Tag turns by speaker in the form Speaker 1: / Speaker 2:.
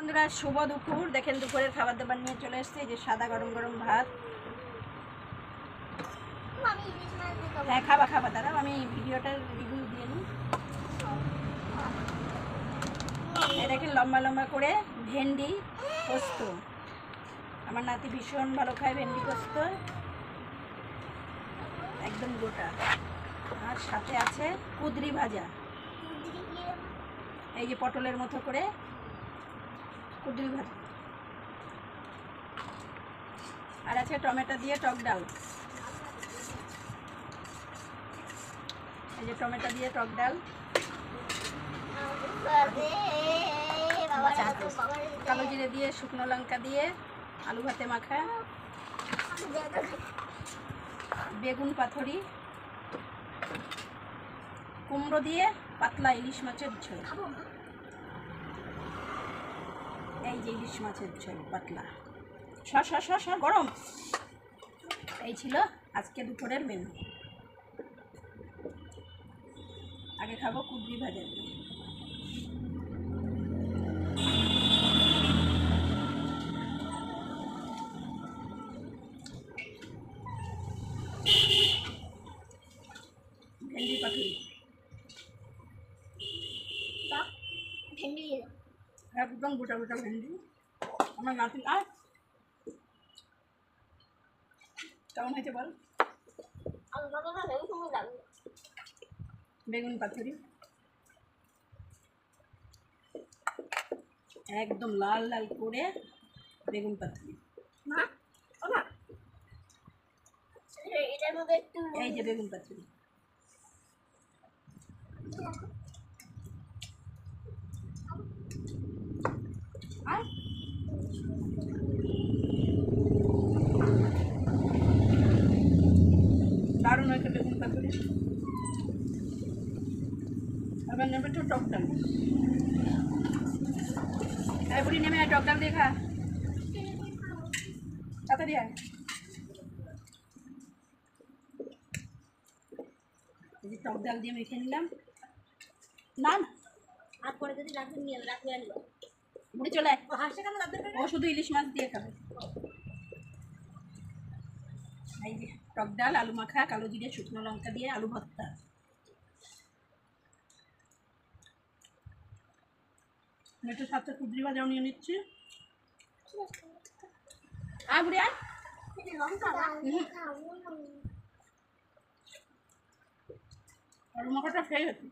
Speaker 1: বন্ধুরা শুভ দুপুর। দেখেন দুপুরের খাবার দাবার নিয়ে চলে এসেছে। যে সাদা গরম গরম ভাত। হ্যাঁ খাবা খাবা, দাঁড়াও আমি ভিডিওটার রিভিউ দিয়ে নিই। দেখেন লম্বা লম্বা করে ভেন্ডি পোস্ত। আমার নাতি ভীষণ ভালো খায় ভেন্ডি পোস্ত, একদম গোটা। আর সাথে আছে কুদরি ভাজা, এই যে পটলের মতো করে কুদরি ভাজা। আর আছে টমেটো দিয়ে টক ডাল, এই যে টমেটো দিয়ে টক ডাল, কালো জিরে দিয়ে শুকনো লঙ্কা দিয়ে আলু ভাতে মাখা, বেগুন পাথরি, কুমড়ো দিয়ে পাতলা ইলিশ মাছের ঝোল। এই যে ইলিশ মাছের ঝোল পাতলা, শ গরম। এই ছিল আজকে দুপুরের মেনু। আগে খাবো কুদরি ভাজা। ভেন্ডি পাতুরি, ভেন্ডি একদম গোটা গোটা ভেন্ডি। আমার নাতি আর কেমন হয়েছে বল? বেগুন পাতুরি একদম লাল লাল করে বেগুন পাতুরি। এই যে বেগুন পাতুরি, দারুণ হয়েছে বেগুন পাতুরি। আবার নেবে একটু টক ডাল। এই বুড়ি নেমে টক ডাল দিয়ে খা, তাড়াতাড়ি আয়। এই যে টক ডাল দিয়ে মেখে নিলাম। না না আর পরে যদি রাখবেন নিয়ে রাখবে আনলো বুড়ি চলে আয়। ও শুধু ইলিশ মাছ দিয়ে খাবে। এই যে টক ডাল, আলু মাখা, কালো জিরে শুকনো লঙ্কা দিয়ে আলু ভর্তা। একটু সাথে কুদরি ভাজাও নিয়ে নিচ্ছি। আয় বুড়ি আয়। আলু মাখাটা খেয়ে গেছি।